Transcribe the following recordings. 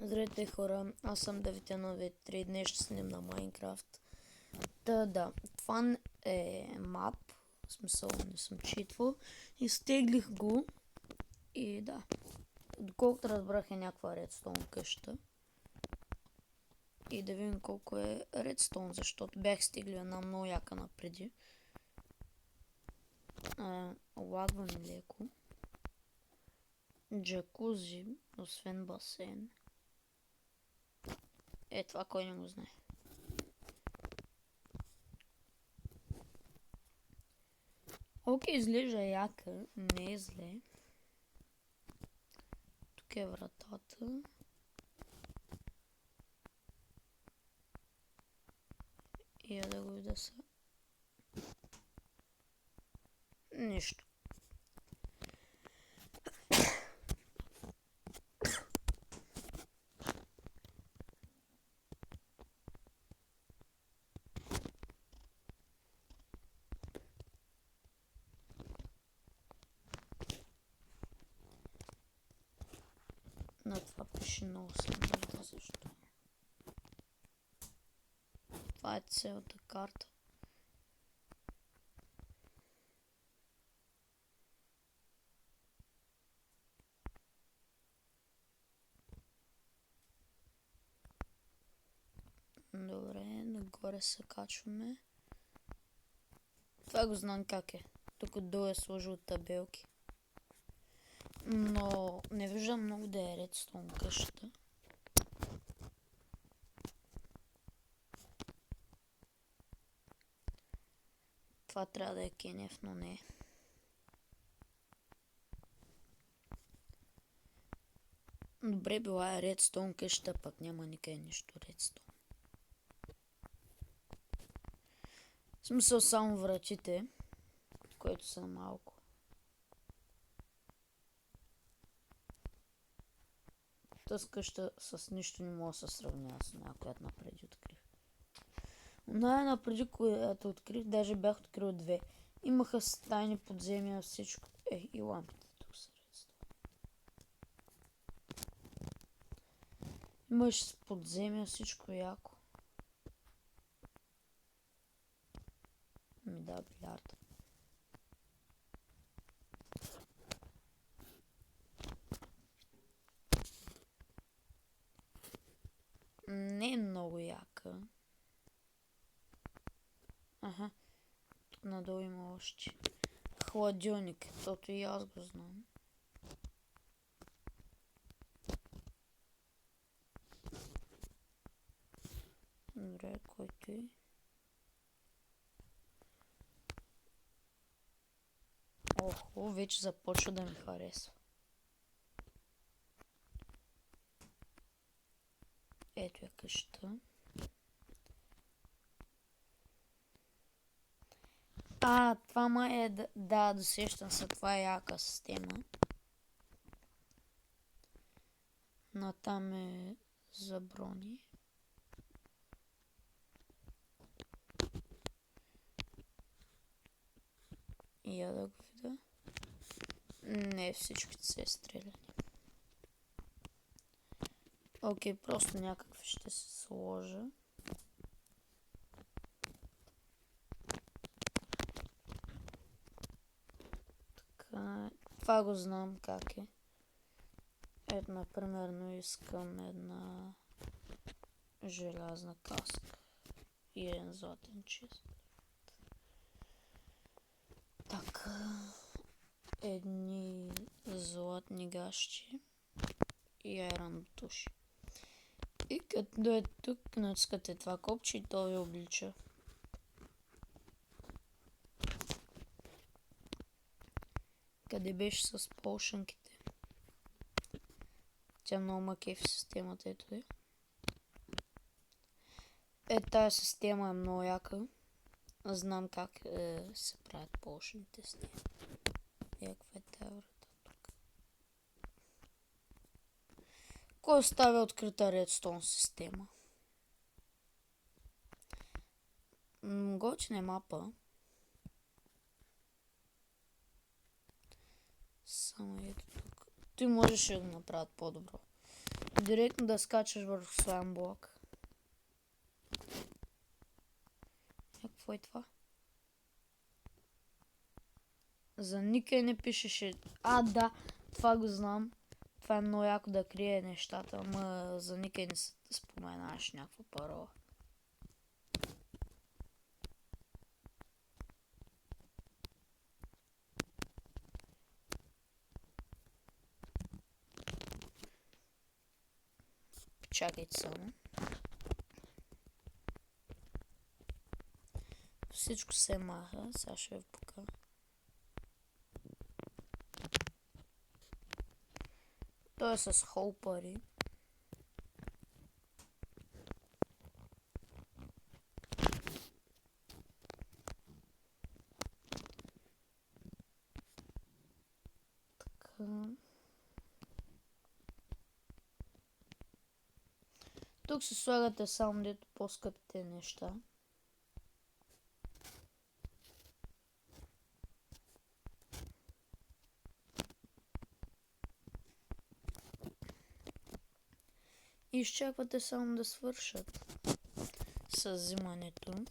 Здравейте хора, аз съм 993, днес ще снимам на Майнкрафт. Да, това е мап, в смисъл не съм читвал. Изтеглих го и да, доколкото разбрах е някаква редстоун къща. И да видим колко е редстоун, защото бях стиглил една много яка напреди. Лагва ми леко. Джакузи, освен басейн. Е, това кой не го знае. Окей, изглежда яка, не е зле. Тук е вратата. И я да го видя са. Нищо. На това пише много сложно защо. Това е цялата карта. Добре, нагоре се качваме. Това го знам как е. Тук долу е сложил табелки. Но не виждам много да е редстоун къщата. Това трябва да е Кенев, но не. Добре, била е редстоун къща, пък няма никъде нищо редстоун. В смисъл само вратите, които са малко. Тази къща с нищо не мога да се сравнява с една, която напреди открих. Напреди, която открих, даже бях открил две. Имаха стайни подземия, всичко. И лампите тук са редстоун. Имаш подземия, всичко яко. Ми да, билярд. Не е много яка. Аха. Тук надолу има още. Хладилник, защото и аз го знам. Добре, който е. Охо, вече започва да ми харесва. Ето е къщата. Това май е, да, досещам се, това е яка система. Но там е за брони. И я да го видя. Не, всичките са стреляни. Окей, просто някакви ще се сложа. Така, това го знам как е. Ето, например, искам една желязна каска и един златен чест. Така, едни златни гащи и айрон туши. И като дойде тук, натискате това копче и то ви облича. Къде беше с полшънките? Тя много макефи системата, ето де. Тая система е много яка. Знам как се правят полшъните с нея. Каква е тая врата тук? Кой оставя открита редстоун система? Готина е мапа. Само ето тук. Той можеше да го направят по-добро. Директно да скачаш върху слайм блок. Какво е това? За никъде не пишеше. Да, това го знам. Това е много яко да крие нещата, ама за никъде не споменаваш някаква парола. Чакайте само. Всичко се маха, сега ще ви покажа. Той е с хол пари. Така. Тук се слагате само дето по-скъпите неща. И изчаквате само да свършат с взимането.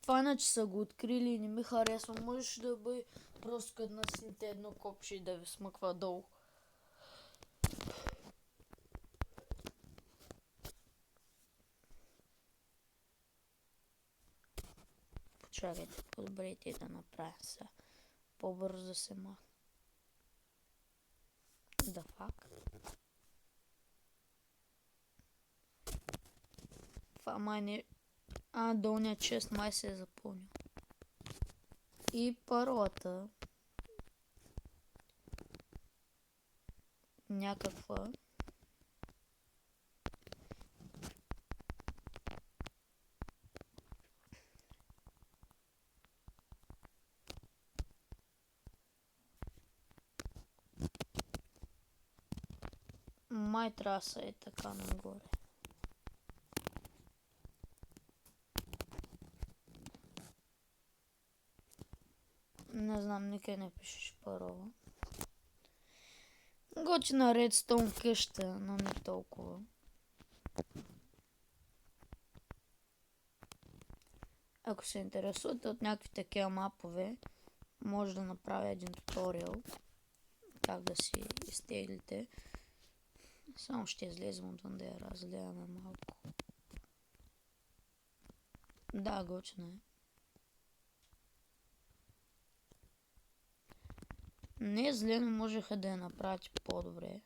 Това иначе са го открили и не ми харесва. Можеш да бъде просто като насните едно копче и да ви смъква долу. Почакайте, подберете да направя сега. По-бързо да се махне. Да фак. Това май не... долният чест май се е запълнил. И паролата. Някаква. Май трябва да са е така нагоре. Не знам, никъде не пишеш парола. Готина редстоун къща, но не толкова. Ако се интересувате от някакви такива мапове, може да направя един туториал как да си изтеглите. Само ще излезем отвън да я разгледаме малко. Да, готина е. Не е зле, но можеха да я направите по-добре.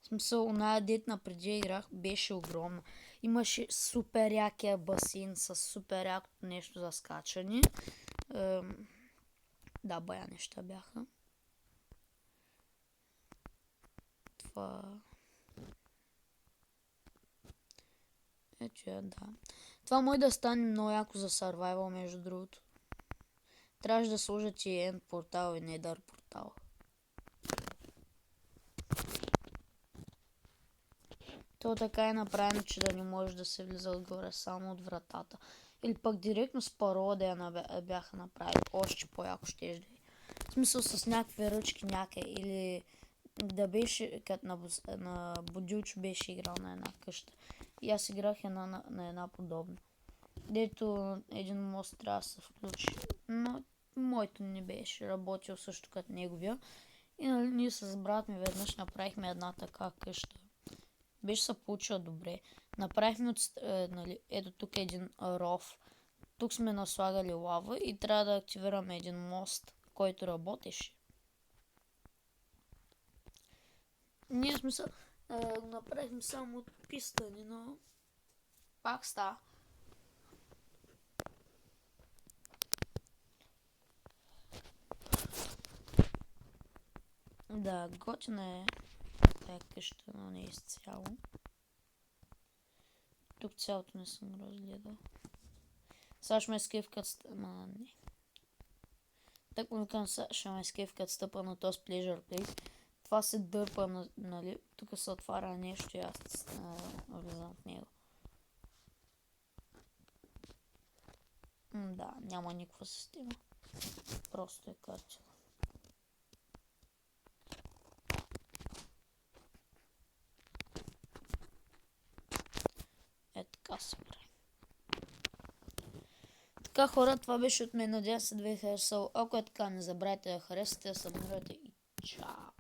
В смисъл, оная детна преди играх беше огромна. Имаше супер якия басейн с супер якото нещо за скачане. Да, бая неща бяха. Това... Ето я, да. Това може да стане много яко за survival, между другото. Трябваше да сложат и End портал и Nether портал. То така е направено, че да не може да се влиза отгоре само от вратата. Или пък директно с парола да я бяха направили. Още по-яко ще е. В смисъл с някакви ръчки някъде. Или да беше, като на Будилчо беше играл на една къща. И аз играх на една подобна. Дето един мост трябва да се включи. Но моето не беше работил също като неговия. И нали, ние с брат ми веднъж направихме една така къща. Беше се получила добре. Направихме нали, ето тук е един ров. Тук сме наслагали лава и трябва да активираме един мост, който работеше. Ние сме направихме само от пистани, но пак става. Да, готина е тая къща, но не е изцяло. Тук цялото не съм разгледал. Сега ще ме скифкат, ама не. Так му викам, ще ме скифкат стъпа на този Pleasure Place. Това се дърпа, нали? Тук се отваря нещо и аз влизам в него. Да, няма никаква система. Просто е качено. Е, така се прави. Така, хора, това беше от мен. Надявам се да ви е харесало. Ако е така, не забравяйте да харесате, да се абонирате и чао!